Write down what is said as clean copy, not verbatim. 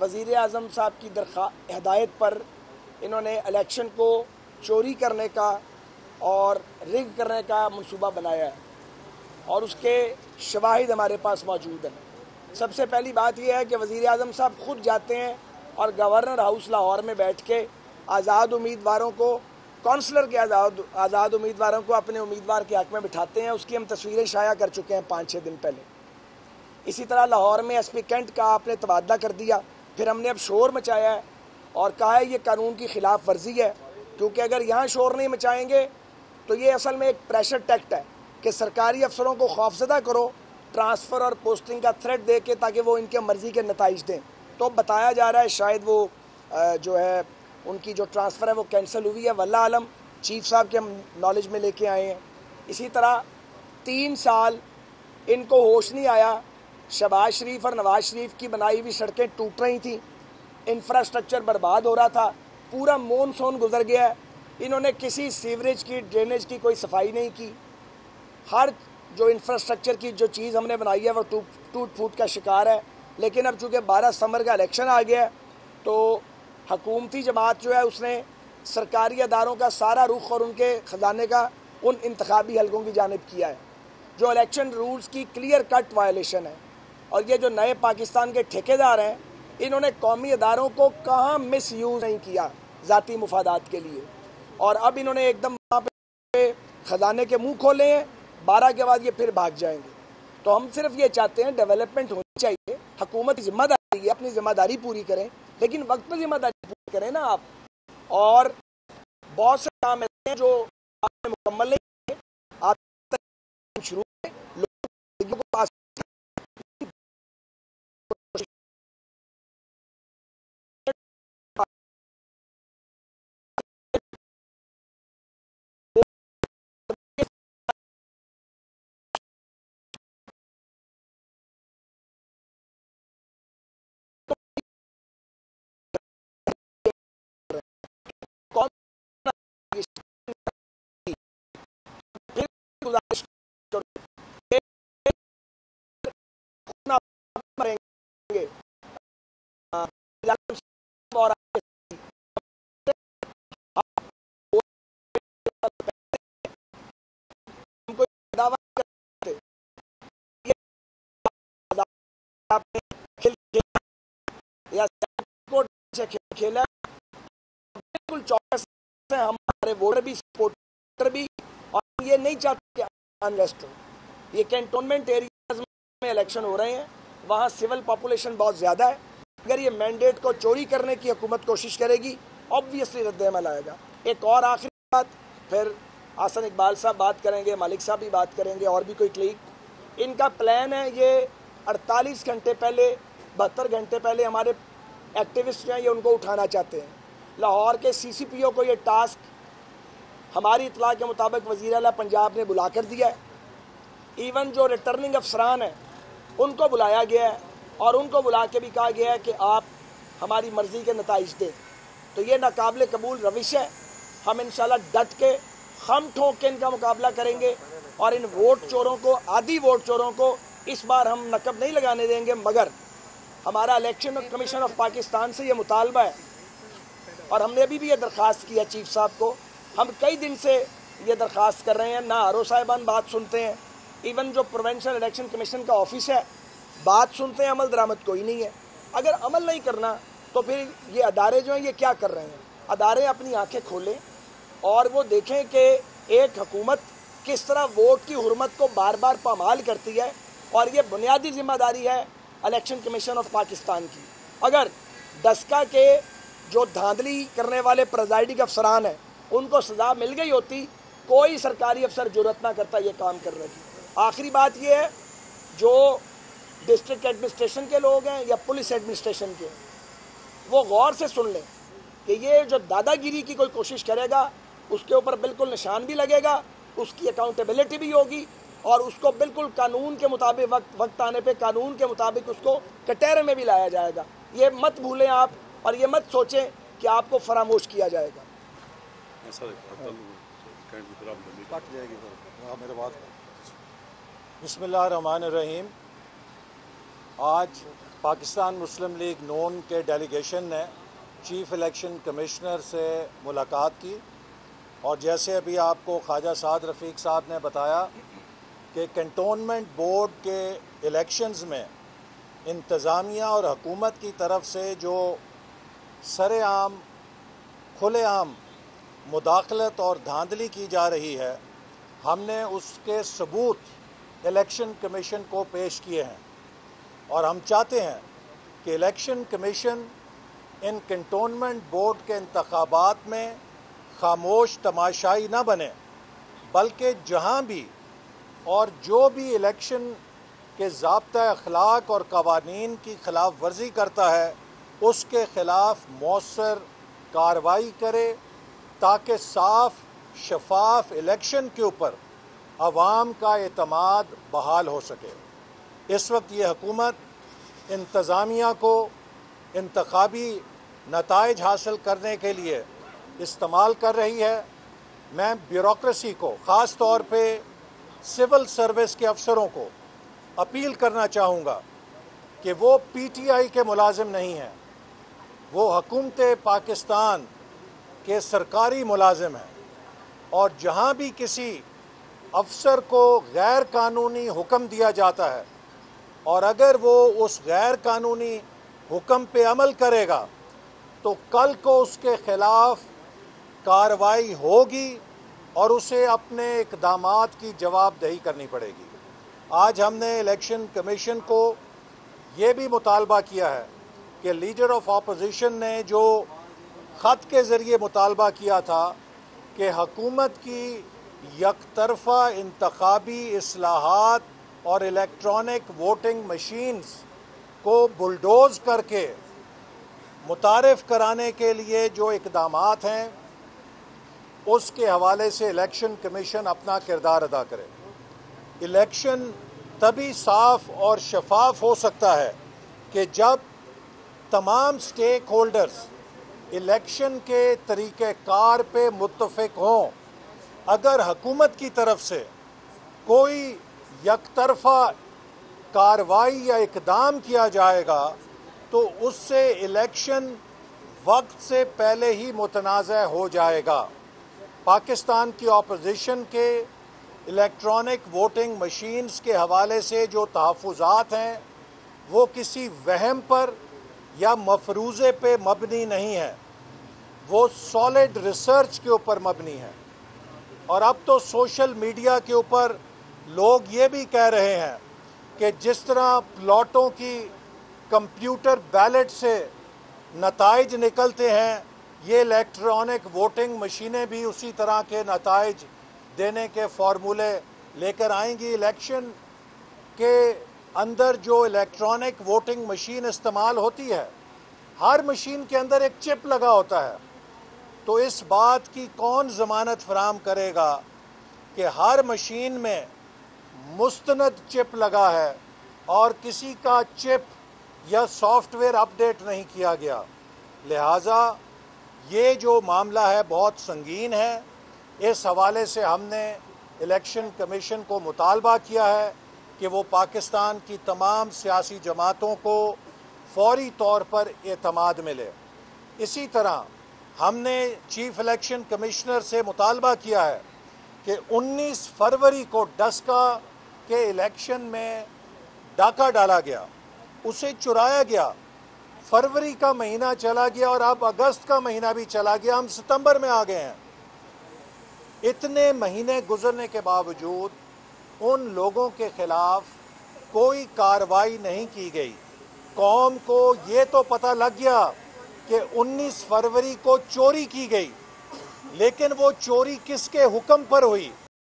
वज़ीर आज़म साहब की हिदायत पर इन्होंने इलेक्शन को चोरी करने का और रिग करने का मंसूबा बनाया है और उसके शवाहिद हमारे पास मौजूद हैं। सबसे पहली बात यह है कि वज़ीर आज़म साहब खुद जाते हैं और गवर्नर हाउस लाहौर में बैठ के आज़ाद उम्मीदवारों को, काउंसलर के आज़ाद उम्मीदवारों को अपने उम्मीदवार के हक़ में बिठाते हैं। उसकी हम तस्वीरें शाया कर चुके हैं 5-6 दिन पहले। इसी तरह लाहौर में एसपी कैंट का आपने तबादला कर दिया, फिर हमने अब शोर मचाया है और कहा है ये कानून की खिलाफ वर्जी है, क्योंकि अगर यहाँ शोर नहीं मचाएंगे तो ये असल में एक प्रेशर टैक्ट है कि सरकारी अफसरों को खौफजदा करो ट्रांसफ़र और पोस्टिंग का थ्रेट दे के, ताकि वो इनके मर्ज़ी के नताइज दें। तो बताया जा रहा है शायद वो जो है उनकी जो ट्रांसफ़र है वो कैंसिल हुई है। वल्लाह आलम, चीफ साहब के हम नॉलेज में लेके आए हैं। इसी तरह 3 साल इनको होश नहीं आया, शहबाज शरीफ और नवाज शरीफ की बनाई हुई सड़कें टूट रही थी, इंफ्रास्ट्रक्चर बर्बाद हो रहा था, पूरा मानसून गुजर गया है, इन्होंने किसी सीवरेज की, ड्रेनेज की कोई सफाई नहीं की। हर जो इंफ्रास्ट्रक्चर की जो चीज़ हमने बनाई है वो टूट फूट का शिकार है। लेकिन अब चूँकि 12 सितंबर का इलेक्शन आ गया है तो हकूमती जमात जो है उसने सरकारी अदारों का सारा रुख और उनके ख़जाने का उन इंतखाबी हलकों की जानिब किया है, जो इलेक्शन रूल्स की क्लियर कट वायलेशन है। और ये जो नए पाकिस्तान के ठेकेदार हैं, इन्होंने कौमी अदारों को कहाँ मिस यूज़ नहीं किया ज़ाती मुफादात के लिए, और अब इन्होंने एकदम वहाँ पे ख़जाने के मुँह खोले हैं। 12 के बाद ये फिर भाग जाएंगे। तो हम सिर्फ ये चाहते हैं डेवलपमेंट होनी चाहिए, हुकूमत की जिम्मेदारी है, अपनी जिम्मेदारी पूरी करें, लेकिन वक्त पर जिम्मेदारी पूरी करें ना आप। और बहुत से काम ऐसे हैं जो आपने मुकम्मल नहीं किए, आप शुरू करें, लोगों को पास गुजारिश करेंगे और हमको दावा करते आपने खेल या से खेला, बिल्कुल चौकस है हमारे वोटर भी, सपोर्टर भी, और ये नहीं चाहते अनरेस्ट हो। ये कैंटोनमेंट एरियाज में इलेक्शन हो रहे हैं, वहाँ सिविल पॉपुलेशन बहुत ज़्यादा है। अगर ये मैंडेट को चोरी करने की हुकूमत कोशिश करेगी, ऑब्वियसली रद्द-ए-अमल आएगा। एक और आखिरी बात, फिर आसन इकबाल साहब बात करेंगे, मालिक साहब भी बात करेंगे, और भी कोई क्लिक। इनका प्लान है ये 48 घंटे पहले, 72 घंटे पहले हमारे एक्टिविस्ट जो हैं ये उनको उठाना चाहते हैं। लाहौर के CCPO को ये टास्क हमारी इतला के मुताबिक वज़ीर आला पंजाब ने बुला कर दिया है। इवन जो रिटर्निंग अफसरान हैं उनको बुलाया गया है और उनको बुला के भी कहा गया है कि आप हमारी मर्ज़ी के नताइज दें। तो ये नाकाबिल कबूल रविश है। हम इंशाल्लाह डट के खम ठोक के इनका मुकाबला करेंगे और इन वोट चोरों को, आधी वोट चोरों को इस बार हम नकब नहीं लगाने देंगे। मगर हमारा इलेक्शन कमीशन ऑफ पाकिस्तान से ये मुतालबा है और हमने अभी भी ये दरख्वास्त की है चीफ साहब को। हम कई दिन से ये दरख्वास्त कर रहे हैं, ना आर ओ साहिबान बात सुनते हैं, इवन जो प्रोविंशियल इलेक्शन कमीशन का ऑफिस है बात सुनते हैं, अमल दरामद कोई नहीं है। अगर अमल नहीं करना तो फिर ये अदारे जो हैं ये क्या कर रहे हैं? अदारे अपनी आंखें खोलें और वो देखें कि एक हुकूमत किस तरह वोट की हुर्मत को बार बार पामाल करती है, और ये बुनियादी जिम्मेदारी है इलेक्शन कमीशन ऑफ पाकिस्तान की। अगर डस्का के जो धांधली करने वाले प्रेजाइडिंग अफसरान हैं उनको सज़ा मिल गई होती, कोई सरकारी अफसर जुर्रत ना करता ये काम करने की। आखिरी बात ये है, जो डिस्ट्रिक्ट एडमिनिस्ट्रेशन के लोग हैं या पुलिस एडमिनिस्ट्रेशन के, वो गौर से सुन लें कि ये जो दादागिरी की कोई कोशिश करेगा उसके ऊपर बिल्कुल निशान भी लगेगा, उसकी अकाउंटेबिलिटी भी होगी और उसको बिल्कुल कानून के मुताबिक वक्त आने पे कानून के मुताबिक उसको कटहरे में भी लाया जाएगा। ये मत भूलें आप, और ये मत सोचें कि आपको फरामोश किया जाएगा। बिस्मिल्लाहिर्रहमानिर्रहीम। आज पाकिस्तान मुस्लिम लीग नून के डेलीगेशन ने चीफ इलेक्शन कमिश्नर से मुलाकात की और जैसे अभी आपको ख्वाजा साद रफ़ीक साहब ने बताया कि कैंटोनमेंट बोर्ड के इलेक्शंस में इंतज़ामिया और हुकूमत की तरफ से जो सरेआम खुलेआम मुदाखलत और धांधली की जा रही है, हमने उसके सबूत इलेक्शन कमीशन को पेश किए हैं और हम चाहते हैं कि इलेक्शन कमीशन इन कैंटोनमेंट बोर्ड के इंतखाबात में खामोश तमाशाई न बने, बल्कि जहां भी और जो भी इलेक्शन के ज़ाब्ता अखलाक और कवानीन की खिलाफ वर्जी करता है उसके खिलाफ मौसर कार्रवाई करे, ताकि साफ शफाफ इलेक्शन के ऊपर अवाम का एतमाद बहाल हो सके। इस वक्त ये हुकूमत इंतज़ामिया को इंतखाबी नताइज हासिल करने के लिए इस्तेमाल कर रही है। मैं ब्यूरोक्रेसी को, ख़ास तौर पे सिविल सर्विस के अफसरों को अपील करना चाहूँगा कि वो PTI के मुलाजिम नहीं हैं, वो हुकूमत पाकिस्तान के सरकारी मुलाजिम हैं और जहाँ भी किसी अफसर को गैर कानूनी हुक्म दिया जाता है और अगर वो उस गैर कानूनी हुक्म पे अमल करेगा तो कल को उसके खिलाफ कार्रवाई होगी और उसे अपने इक़दामात की जवाबदेही करनी पड़ेगी। आज हमने इलेक्शन कमीशन को ये भी मुतालबा किया है कि लीडर ऑफ अपोजिशन ने जो ख़त के ज़रिए मुतालबा किया था कि हुकूमत की यकतरफा इंतखाबी इस्लाहात और इलेक्ट्रॉनिक वोटिंग मशीन्स को बुलडोज़ करके मुतारिफ कराने के लिए जो इक़दामात हैं उसके हवाले से इलेक्शन कमीशन अपना किरदार अदा करे। इलेक्शन तभी साफ और शफाफ हो सकता है कि जब तमाम स्टेक होल्डर्स इलेक्शन के तरीक़ेकार पे मुत्तफ़िक हों। अगर हुकूमत की तरफ से कोई यकतरफा कार्रवाई या इक़दाम किया जाएगा तो उससे इलेक्शन वक्त से पहले ही मुतनाज़ हो जाएगा। पाकिस्तान की अपोजिशन के इलेक्ट्रॉनिक वोटिंग मशीन्स के हवाले से जो तहफ़्फ़ुज़ात हैं वो किसी वहम पर या मफरूज़े पे मबनी नहीं है, वो सॉलिड रिसर्च के ऊपर मबनी है। और अब तो सोशल मीडिया के ऊपर लोग ये भी कह रहे हैं कि जिस तरह प्लॉटों की कंप्यूटर बैलेट से नताइज निकलते हैं, ये इलेक्ट्रॉनिक वोटिंग मशीनें भी उसी तरह के नताइज देने के फार्मूले लेकर आएंगी। इलेक्शन के अंदर जो इलेक्ट्रॉनिक वोटिंग मशीन इस्तेमाल होती है, हर मशीन के अंदर एक चिप लगा होता है, तो इस बात की कौन ज़मानत फराहम करेगा कि हर मशीन में मुस्तनद चिप लगा है और किसी का चिप या सॉफ्टवेयर अपडेट नहीं किया गया। लिहाजा ये जो मामला है बहुत संगीन है। इस हवाले से हमने इलेक्शन कमीशन को मुतालबा किया है कि वो पाकिस्तान की तमाम सियासी जमातों को फौरी तौर पर एतमाद मिले। इसी तरह हमने चीफ इलेक्शन कमिश्नर से मुतालबा किया है कि 19 फरवरी को डस्का के इलेक्शन में डाका डाला गया, उसे चुराया गया। फरवरी का महीना चला गया और अब अगस्त का महीना भी चला गया, हम सितंबर में आ गए हैं। इतने महीने गुजरने के बावजूद उन लोगों के खिलाफ कोई कार्रवाई नहीं की गई। कौम को ये तो पता लग गया कि 19 फरवरी को चोरी की गई, लेकिन वो चोरी किसके हुक्म पर हुई,